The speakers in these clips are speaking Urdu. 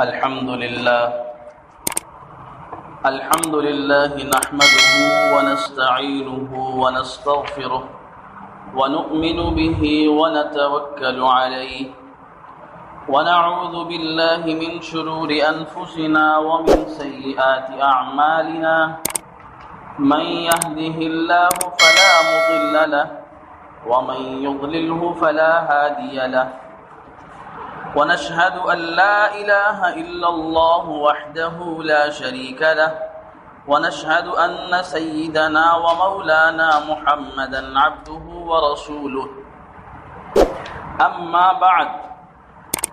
الحمد لله نحمده ونستعينه ونستغفره ونؤمن به ونتوكل عليه ونعوذ بالله من شرور أنفسنا ومن سيئات أعمالنا من يهده الله فلا مضل له ومن يضلله فلا هادي له ونشهد أن لا إله إلا الله وحده لا شريك له ونشهد أن سيدنا ومولانا محمدا عبده ورسوله أما بعد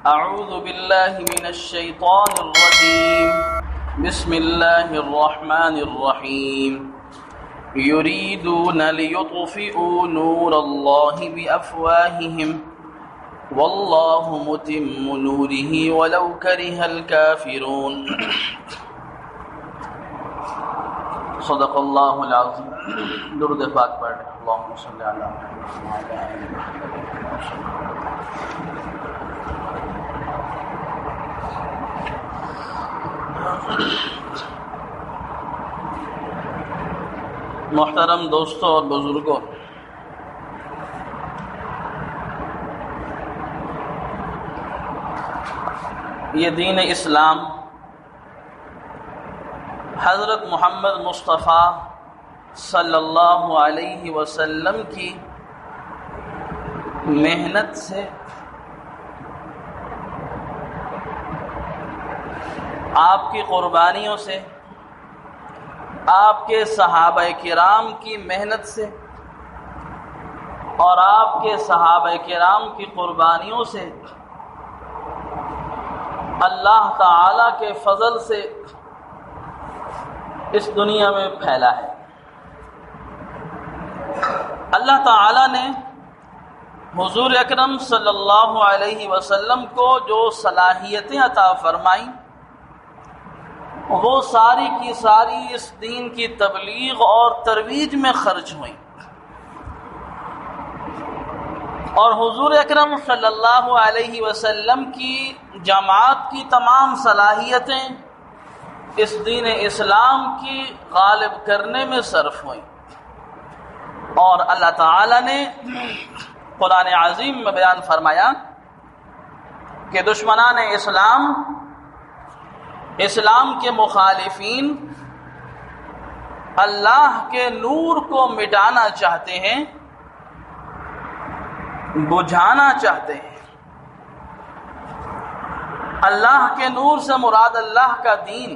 أعوذ بالله من الشيطان الرجيم بسم الله الرحمن الرحيم يريدون ليطفئوا نور الله بأفواههم والله متم نوره ولو كره الكافرون صدق اللہ العظیم. درود پاک پڑھ رہے ہیں. اللہم صلی علی محمد. محترم دوستوں اور بزرگوں، یہ دین اسلام حضرت محمد مصطفیٰ صلی اللہ علیہ وسلم کی محنت سے، آپ کی قربانیوں سے، آپ کے صحابہ کرام کی محنت سے اور آپ کے صحابہ کرام کی قربانیوں سے اللہ تعالی کے فضل سے اس دنیا میں پھیلا ہے. اللہ تعالی نے حضور اکرم صلی اللہ علیہ وسلم کو جو صلاحیتیں عطا فرمائیں وہ ساری کی ساری اس دین کی تبلیغ اور ترویج میں خرچ ہوئیں، اور حضور اکرم صلی اللہ علیہ وسلم کی جماعت کی تمام صلاحیتیں اس دین اسلام کی غالب کرنے میں صرف ہوئیں. اور اللہ تعالی نے قرآن عظیم میں بیان فرمایا کہ دشمنان اسلام کے مخالفین اللہ کے نور کو مٹانا چاہتے ہیں، بجھانا چاہتے ہیں. اللہ کے نور سے مراد اللہ کا دین،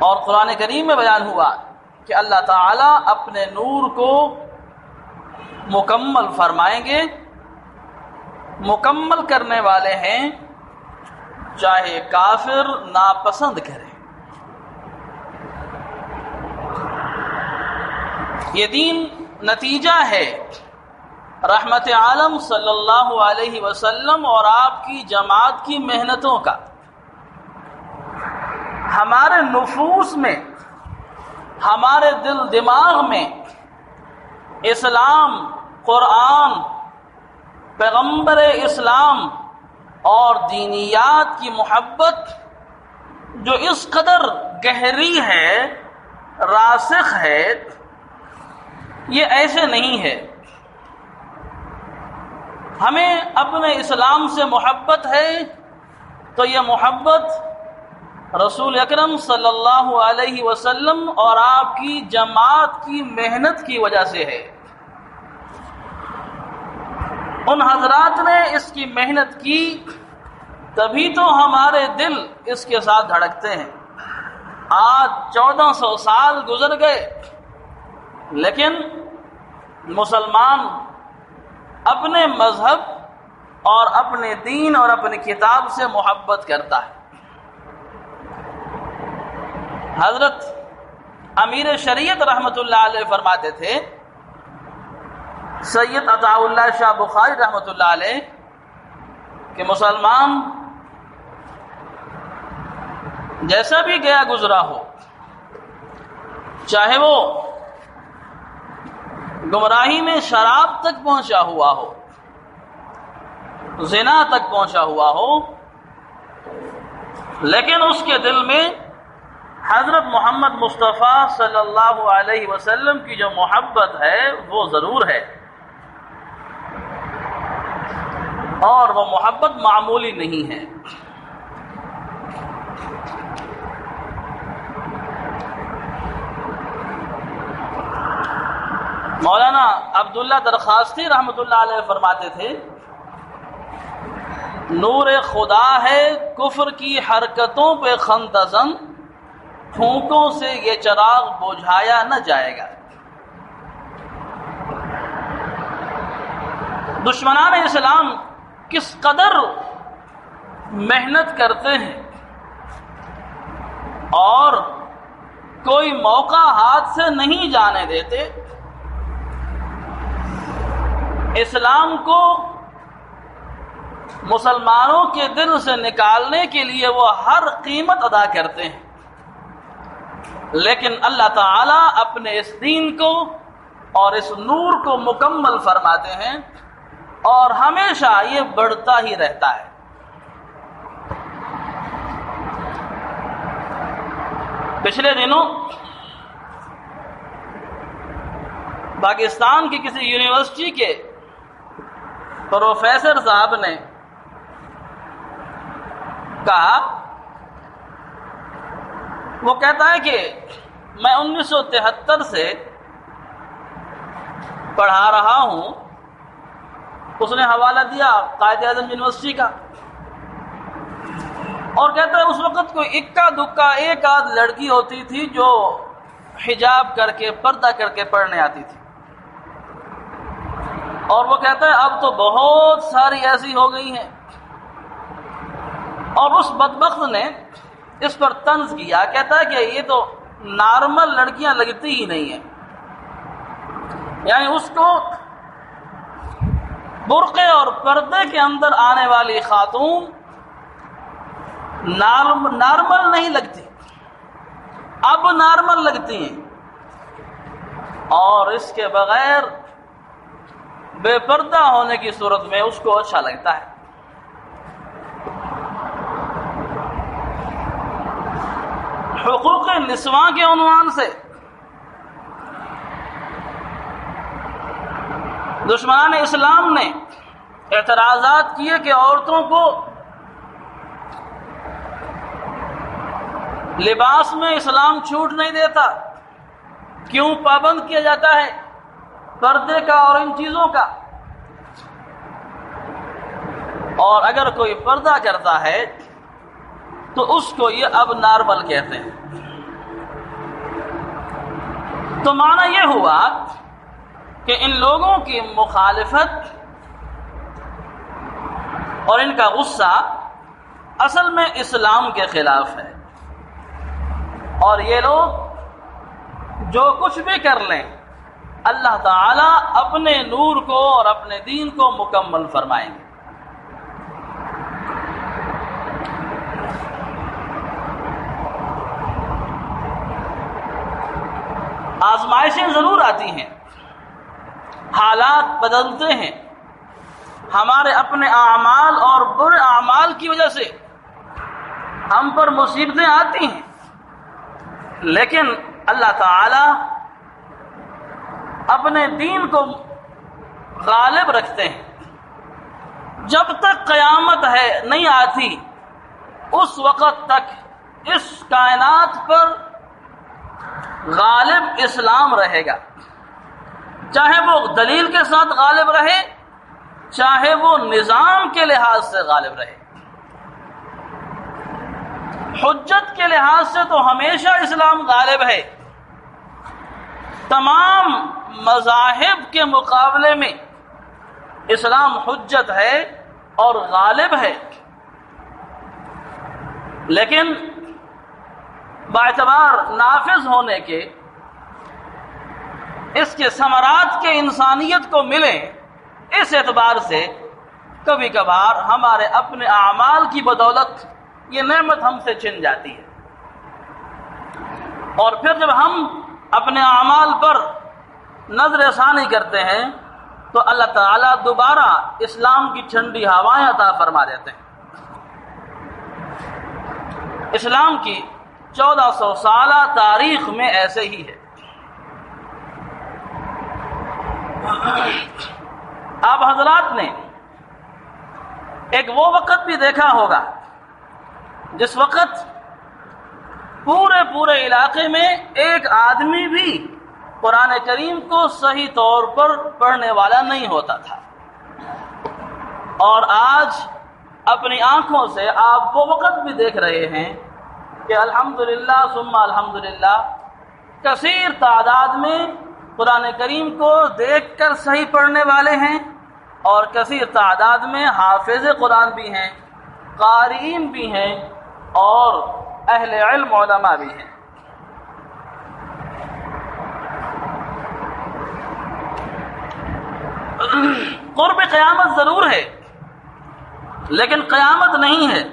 اور قرآن کریم میں بیان ہوا کہ اللہ تعالیٰ اپنے نور کو مکمل فرمائیں گے. مکمل کرنے والے ہیں چاہے کافر ناپسند کرے. یہ دین نتیجہ ہے رحمت عالم صلی اللہ علیہ وسلم اور آپ کی جماعت کی محنتوں کا. ہمارے نفوس میں، ہمارے دل دماغ میں اسلام، قرآن، پیغمبر اسلام اور دینیات کی محبت جو اس قدر گہری ہے، راسخ ہے، یہ ایسے نہیں ہے. ہمیں اپنے اسلام سے محبت ہے تو یہ محبت رسول اکرم صلی اللہ علیہ وسلم اور آپ کی جماعت کی محنت کی وجہ سے ہے. ان حضرات نے اس کی محنت کی، تبھی تو ہمارے دل اس کے ساتھ دھڑکتے ہیں. آج 1400 سال گزر گئے لیکن مسلمان اپنے مذہب اور اپنے دین اور اپنی کتاب سے محبت کرتا ہے. حضرت امیر شریعت رحمۃ اللہ علیہ فرماتے تھے، سید عطا اللہ شاہ بخاری رحمۃ اللہ علیہ، کہ مسلمان جیسا بھی گیا گزرا ہو، چاہے وہ گمراہی میں شراب تک پہنچا ہوا ہو، زنا تک پہنچا ہوا ہو، لیکن اس کے دل میں حضرت محمد مصطفیٰ صلی اللہ علیہ وسلم کی جو محبت ہے وہ ضرور ہے، اور وہ محبت معمولی نہیں ہے۔ مولانا عبداللہ درخواستی رحمۃ اللہ علیہ فرماتے تھے، نور خدا ہے کفر کی حرکتوں پہ خندزن، پھونکوں سے یہ چراغ بجھایا نہ جائے گا۔ دشمنان اسلام کس قدر محنت کرتے ہیں اور کوئی موقع ہاتھ سے نہیں جانے دیتے، اسلام کو مسلمانوں کے دل سے نکالنے کے لیے وہ ہر قیمت ادا کرتے ہیں، لیکن اللہ تعالیٰ اپنے اس دین کو اور اس نور کو مکمل فرماتے ہیں اور ہمیشہ یہ بڑھتا ہی رہتا ہے۔ پچھلے دنوں پاکستان کی کسی یونیورسٹی کے پروفیسر صاحب نے کہا، وہ کہتا ہے کہ میں 1973 سے پڑھا رہا ہوں، اس نے حوالہ دیا قائد اعظم یونیورسٹی کا، اور کہتا ہے اس وقت کوئی اکا دکا ایک آدھ لڑکی ہوتی تھی جو حجاب کر کے پردہ کر کے پڑھنے آتی تھی، اور وہ کہتا ہے اب تو بہت ساری ایسی ہو گئی ہیں۔ اور اس بدبخت نے اس پر طنز کیا، کہتا ہے کہ یہ تو نارمل لڑکیاں لگتی ہی نہیں ہیں، یعنی اس کو برقعے اور پردے کے اندر آنے والی خاتون نارمل نہیں لگتی، اب نارمل لگتی ہیں، اور اس کے بغیر بے پردہ ہونے کی صورت میں اس کو اچھا لگتا ہے۔ حقوق نسواں کے عنوان سے دشمنان اسلام نے اعتراضات کیے کہ عورتوں کو لباس میں اسلام چھوٹ نہیں دیتا، کیوں پابند کیا جاتا ہے پردے کا اور ان چیزوں کا، اور اگر کوئی پردہ کرتا ہے تو اس کو یہ اب نارمل کہتے ہیں۔ تو معنی یہ ہوا کہ ان لوگوں کی مخالفت اور ان کا غصہ اصل میں اسلام کے خلاف ہے، اور یہ لوگ جو کچھ بھی کر لیں اللہ تعالیٰ اپنے نور کو اور اپنے دین کو مکمل فرمائیں گے۔ آزمائشیں ضرور آتی ہیں، حالات بدلتے ہیں، ہمارے اپنے اعمال اور برے اعمال کی وجہ سے ہم پر مصیبتیں آتی ہیں، لیکن اللہ تعالی اپنے دین کو غالب رکھتے ہیں۔ جب تک قیامت ہے نہیں آتی اس وقت تک اس کائنات پر غالب اسلام رہے گا، چاہے وہ دلیل کے ساتھ غالب رہے، چاہے وہ نظام کے لحاظ سے غالب رہے۔ حجت کے لحاظ سے تو ہمیشہ اسلام غالب ہے، تمام مذاہب کے مقابلے میں اسلام حجت ہے اور غالب ہے، لیکن باعتبار نافذ ہونے کے، اس کے ثمرات کے انسانیت کو ملیں، اس اعتبار سے کبھی کبھار ہمارے اپنے اعمال کی بدولت یہ نعمت ہم سے چھن جاتی ہے، اور پھر جب ہم اپنے اعمال پر نظر ثانی کرتے ہیں تو اللہ تعالیٰ دوبارہ اسلام کی ٹھنڈی ہوائیں عطا فرما دیتے ہیں۔ اسلام کی 1400 سالہ تاریخ میں ایسے ہی ہے۔ آپ حضرات نے ایک وہ وقت بھی دیکھا ہوگا جس وقت پورے علاقے میں ایک آدمی بھی قرآن کریم کو صحیح طور پر پڑھنے والا نہیں ہوتا تھا، اور آج اپنی آنکھوں سے آپ وہ وقت بھی دیکھ رہے ہیں کہ الحمدللہ ثم الحمدللہ کثیر تعداد میں قرآن کریم کو دیکھ کر صحیح پڑھنے والے ہیں، اور کثیر تعداد میں حافظ قرآن بھی ہیں، قارئین بھی ہیں، اور اہل علم علماء بھی ہیں۔ قرب قیامت ضرور ہے، لیکن قیامت نہیں ہے۔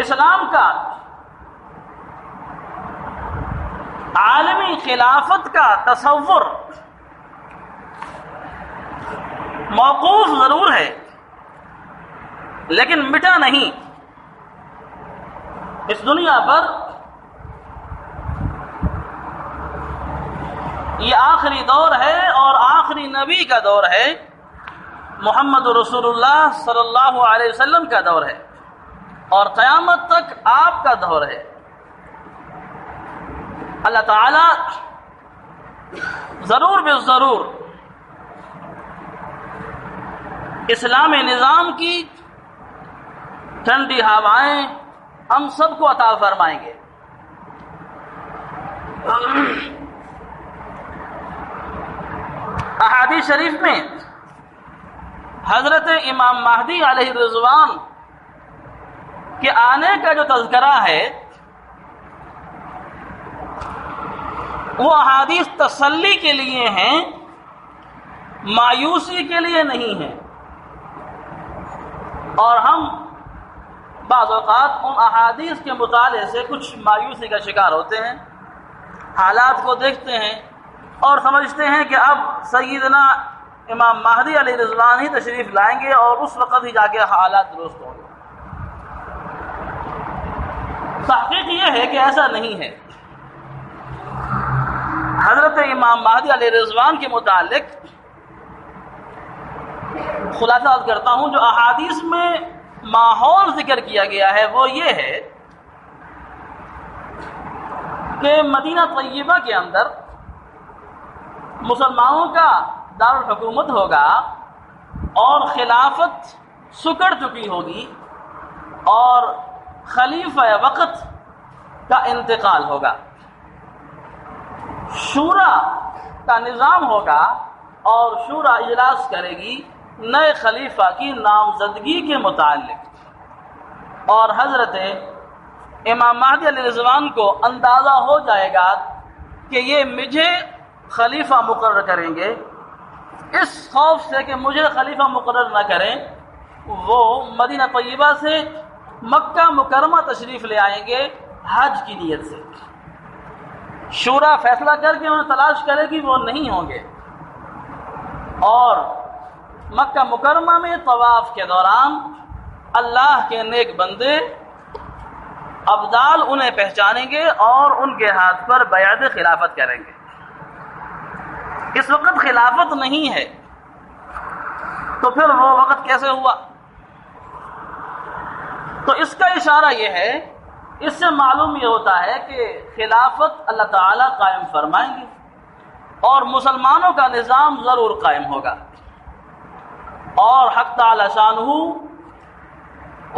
اسلام کا عالمی خلافت کا تصور موقوف ضرور ہے، لیکن مٹا نہیں۔ اس دنیا پر یہ آخری دور ہے، اور آخری نبی کا دور ہے، محمد رسول اللہ صلی اللہ علیہ وسلم کا دور ہے، اور قیامت تک آپ کا دور ہے۔ اللہ تعالی ضرور بالضرور اسلامی نظام کی ٹھنڈی ہوائیں ہم سب کو عطا فرمائیں گے۔ احادیث شریف میں حضرت امام مہدی علیہ الرضوان کے آنے کا جو تذکرہ ہے، وہ احادیث تسلی کے لیے ہیں، مایوسی کے لیے نہیں ہیں، اور ہم بعض اوقات ان احادیث کے مطالعے سے کچھ مایوسی کا شکار ہوتے ہیں، حالات کو دیکھتے ہیں اور سمجھتے ہیں کہ اب سیدنا امام مہدی علیہ رضوان ہی تشریف لائیں گے اور اس وقت ہی جا کے حالات درست ہوں گے۔ تحقیق یہ ہے کہ ایسا نہیں ہے۔ حضرت امام مہدی علیہ رضوان کے متعلق خلاصہ کرتا ہوں، جو احادیث میں ماحول ذکر کیا گیا ہے وہ یہ ہے کہ مدینہ طیبہ کے اندر مسلمانوں کا دارالحکومت ہوگا، اور خلافت سکڑ چکی ہوگی، اور خلیفہ وقت کا انتقال ہوگا، شورا کا نظام ہوگا، اور شورا اجلاس کرے گی نئے خلیفہ کی نامزدگی کے متعلق، اور حضرت امام مہدی علیہ الرضوان کو اندازہ ہو جائے گا کہ یہ مجھے خلیفہ مقرر کریں گے۔ اس خوف سے کہ مجھے خلیفہ مقرر نہ کریں، وہ مدینہ طیبہ سے مکہ مکرمہ تشریف لے آئیں گے حج کی نیت سے۔ شورا فیصلہ کر کے انہیں تلاش کرے گی، وہ نہیں ہوں گے، اور مکہ مکرمہ میں طواف کے دوران اللہ کے نیک بندے ابدال انہیں پہچانیں گے اور ان کے ہاتھ پر بیعت خلافت کریں گے۔ اس وقت خلافت نہیں ہے، تو پھر وہ وقت کیسے ہوا؟ تو اس کا اشارہ یہ ہے، اس سے معلوم یہ ہوتا ہے کہ خلافت اللہ تعالیٰ قائم فرمائیں گے، اور مسلمانوں کا نظام ضرور قائم ہوگا، اور حق تعالی شانہ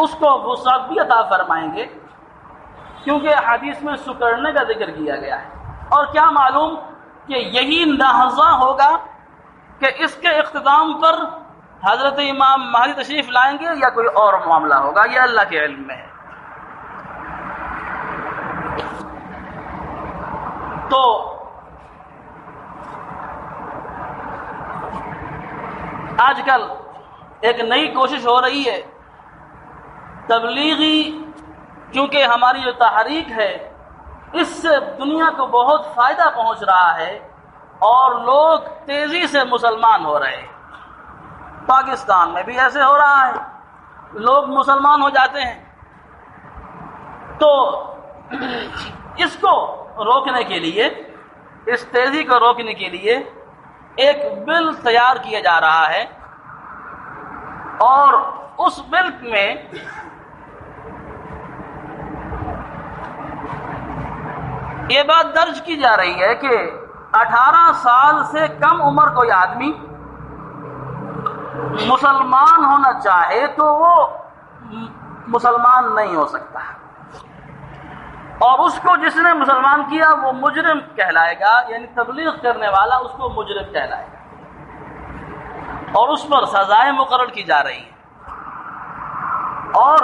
اس کو وسعت بھی عطا فرمائیں گے، کیونکہ حدیث میں سکڑنے کا ذکر کیا گیا ہے۔ اور کیا معلوم کہ یہی لحظہ ہوگا کہ اس کے اختتام پر حضرت امام مہدی تشریف لائیں گے، یا کوئی اور معاملہ ہوگا، یہ اللہ کے علم میں ہے۔ تو آج کل ایک نئی کوشش ہو رہی ہے تبلیغی، کیونکہ ہماری جو تحریک ہے اس سے دنیا کو بہت فائدہ پہنچ رہا ہے، اور لوگ تیزی سے مسلمان ہو رہے ہیں۔ پاکستان میں بھی ایسے ہو رہا ہے، لوگ مسلمان ہو جاتے ہیں۔ تو اس کو روکنے کے لیے، اس تیزی کو روکنے کے لیے ایک بل تیار کیا جا رہا ہے، اور اس بل میں یہ بات درج کی جا رہی ہے کہ 18 سال سے کم عمر کوئی آدمی مسلمان ہونا چاہے تو وہ مسلمان نہیں ہو سکتا، اور اس کو جس نے مسلمان کیا وہ مجرم کہلائے گا، یعنی تبلیغ کرنے والا اس کو مجرم کہلائے گا، اور اس پر سزائیں مقرر کی جا رہی ہیں۔ اور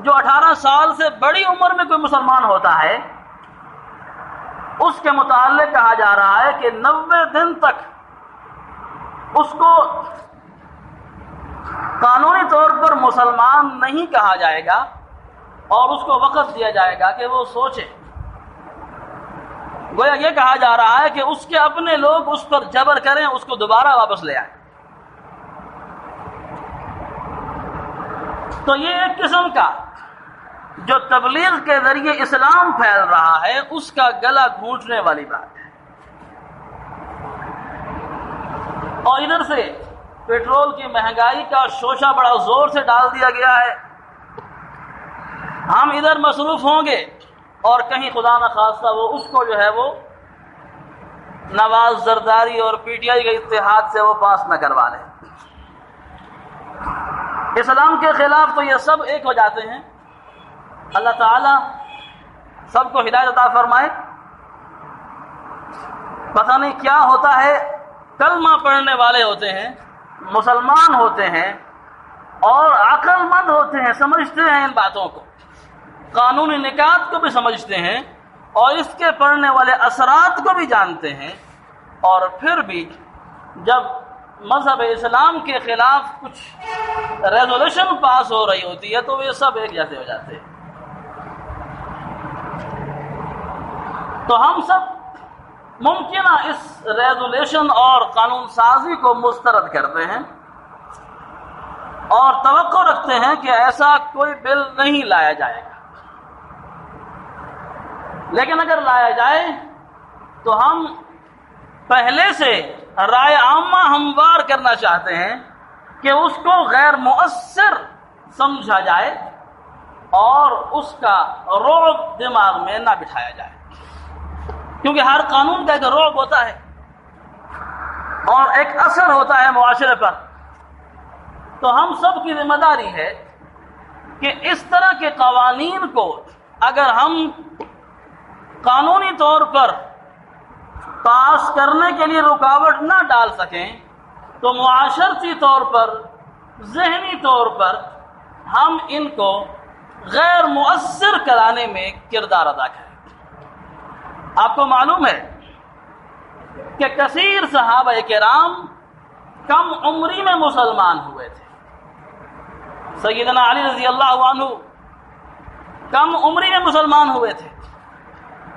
جو 18 سال سے بڑی عمر میں کوئی مسلمان ہوتا ہے اس کے متعلق کہا جا رہا ہے کہ 90 دن تک اس کو قانونی طور پر مسلمان نہیں کہا جائے گا، اور اس کو وقت دیا جائے گا کہ وہ سوچے۔ گویا یہ کہا جا رہا ہے کہ اس کے اپنے لوگ اس پر جبر کریں، اس کو دوبارہ واپس لے آئیں۔ تو یہ ایک قسم کا جو تبلیغ کے ذریعے اسلام پھیل رہا ہے اس کا گلا گھونٹنے والی بات ہے۔ اور ادھر سے پیٹرول کی مہنگائی کا شوشہ بڑا زور سے ڈال دیا گیا ہے۔ ہم ادھر مصروف ہوں گے اور کہیں خدا نخواستہ وہ اس کو جو ہے وہ نواز زرداری اور پی ٹی آئی کے اتحاد سے وہ پاس نہ کروا لیں۔ اسلام کے خلاف تو یہ سب ایک ہو جاتے ہیں۔ اللہ تعالی سب کو ہدایت عطا فرمائے۔ پتہ نہیں کیا ہوتا ہے، کلمہ پڑھنے والے ہوتے ہیں، مسلمان ہوتے ہیں اور عقل مند ہوتے ہیں، سمجھتے ہیں ان باتوں کو، قانونی نکات کو بھی سمجھتے ہیں اور اس کے پڑھنے والے اثرات کو بھی جانتے ہیں، اور پھر بھی جب مذہب اسلام کے خلاف کچھ ریزولوشن پاس ہو رہی ہوتی ہے تو یہ سب ایک جیسے ہو جاتے ہیں۔ تو ہم سب ممکنہ اس ریزولوشن اور قانون سازی کو مسترد کرتے ہیں اور توقع رکھتے ہیں کہ ایسا کوئی بل نہیں لایا جائے گا، لیکن اگر لایا جائے تو ہم پہلے سے رائے عامہ ہموار کرنا چاہتے ہیں کہ اس کو غیر مؤثر سمجھا جائے اور اس کا رعب دماغ میں نہ بٹھایا جائے، کیونکہ ہر قانون کا ایک رعب ہوتا ہے اور ایک اثر ہوتا ہے معاشرے پر۔ تو ہم سب کی ذمہ داری ہے کہ اس طرح کے قوانین کو اگر ہم قانونی طور پر پاس کرنے کے لیے رکاوٹ نہ ڈال سکیں تو معاشرتی طور پر، ذہنی طور پر ہم ان کو غیر مؤثر کرانے میں کردار ادا کریں۔ آپ کو معلوم ہے کہ کثیر صحابہ کرام کم عمری میں مسلمان ہوئے تھے۔ سیدنا علی رضی اللہ عنہ کم عمری میں مسلمان ہوئے تھے،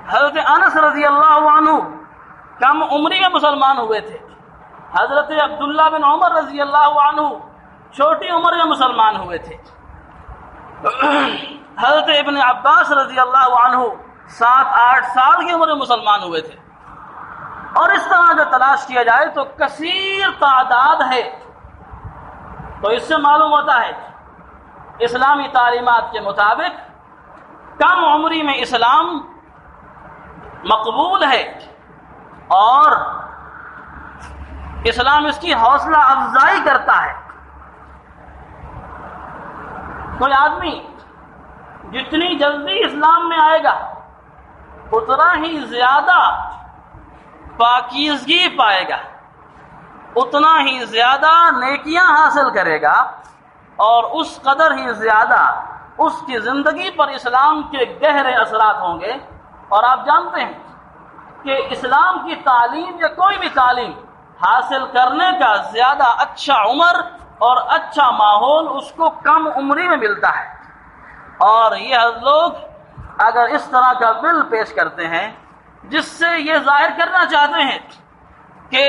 حضرت انس رضی اللہ عنہ کم عمری میں مسلمان ہوئے تھے، حضرت عبداللہ بن عمر رضی اللہ عنہ چھوٹی عمر میں مسلمان ہوئے تھے، حضرت ابن عباس رضی اللہ عنہ 7-8 سال کی عمر میں مسلمان ہوئے تھے، اور اس طرح جو تلاش کیا جائے تو کثیر تعداد ہے۔ تو اس سے معلوم ہوتا ہے اسلامی تعلیمات کے مطابق کم عمری میں اسلام مقبول ہے، اور اسلام اس کی حوصلہ افزائی کرتا ہے۔ کوئی آدمی جتنی جلدی اسلام میں آئے گا اتنا ہی زیادہ پاکیزگی پائے گا، اتنا ہی زیادہ نیکیاں حاصل کرے گا، اور اس قدر ہی زیادہ اس کی زندگی پر اسلام کے گہرے اثرات ہوں گے۔ اور آپ جانتے ہیں کہ اسلام کی تعلیم یا کوئی بھی تعلیم حاصل کرنے کا زیادہ اچھا عمر اور اچھا ماحول اس کو کم عمری میں ملتا ہے۔ اور یہ لوگ اگر اس طرح کا بل پیش کرتے ہیں جس سے یہ ظاہر کرنا چاہتے ہیں کہ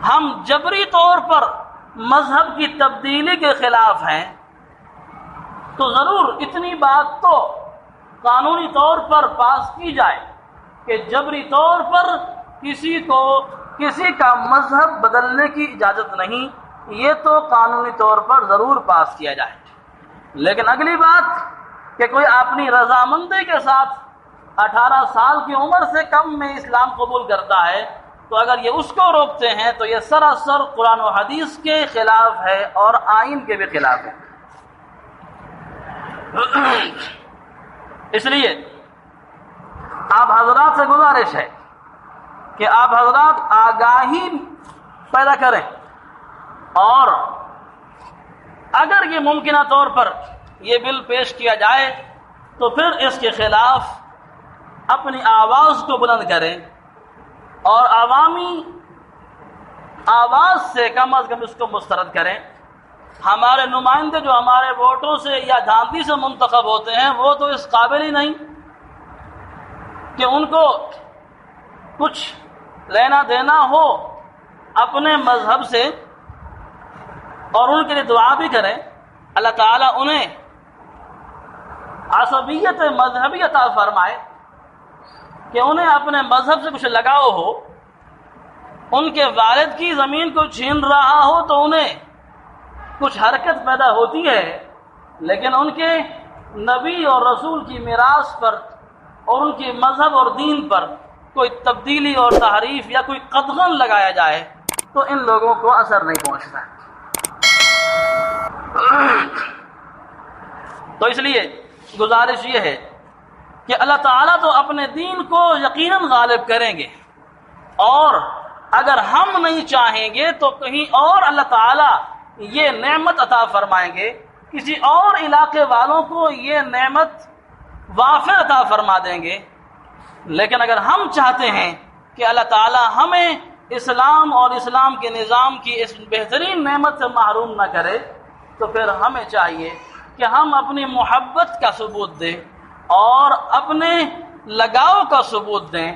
ہم جبری طور پر مذہب کی تبدیلی کے خلاف ہیں تو ضرور اتنی بات تو قانونی طور پر پاس کی جائے کہ جبری طور پر کسی کا مذہب بدلنے کی اجازت نہیں، یہ تو قانونی طور پر ضرور پاس کیا جائے۔ لیکن اگلی بات کہ کوئی اپنی رضامندی کے ساتھ 18 سال کی عمر سے کم میں اسلام قبول کرتا ہے تو اگر یہ اس کو روکتے ہیں تو یہ سراسر قرآن و حدیث کے خلاف ہے اور آئین کے بھی خلاف ہے۔ اس لیے آپ حضرات سے گزارش ہے کہ آپ حضرات آگاہی پیدا کریں، اور اگر یہ ممکنہ طور پر یہ بل پیش کیا جائے تو پھر اس کے خلاف اپنی آواز کو بلند کریں اور عوامی آواز سے کم از کم اس کو مسترد کریں۔ ہمارے نمائندے جو ہمارے ووٹوں سے یا دھاندلی سے منتخب ہوتے ہیں وہ تو اس قابل ہی نہیں کہ ان کو کچھ لینا دینا ہو اپنے مذہب سے اور ان کے لیے دعا بھی کریں۔ اللہ تعالیٰ انہیں عصبیت مذہبی عطا فرمائے کہ انہیں اپنے مذہب سے کچھ لگاؤ ہو، ان کے والد کی زمین کو چھین رہا ہو تو انہیں کچھ حرکت پیدا ہوتی ہے، لیکن ان کے نبی اور رسول کی میراث پر اور ان کے مذہب اور دین پر کوئی تبدیلی اور تحریف یا کوئی قدغن لگایا جائے تو ان لوگوں کو اثر نہیں پہنچتا۔ تو اس لیے گزارش یہ ہے کہ اللہ تعالیٰ تو اپنے دین کو یقیناً غالب کریں گے، اور اگر ہم نہیں چاہیں گے تو کہیں اور اللہ تعالیٰ یہ نعمت عطا فرمائیں گے، کسی اور علاقے والوں کو یہ نعمت وافر عطا فرما دیں گے۔ لیکن اگر ہم چاہتے ہیں کہ اللہ تعالیٰ ہمیں اسلام اور اسلام کے نظام کی اس بہترین نعمت سے محروم نہ کرے تو پھر ہمیں چاہیے کہ ہم اپنی محبت کا ثبوت دیں اور اپنے لگاؤ کا ثبوت دیں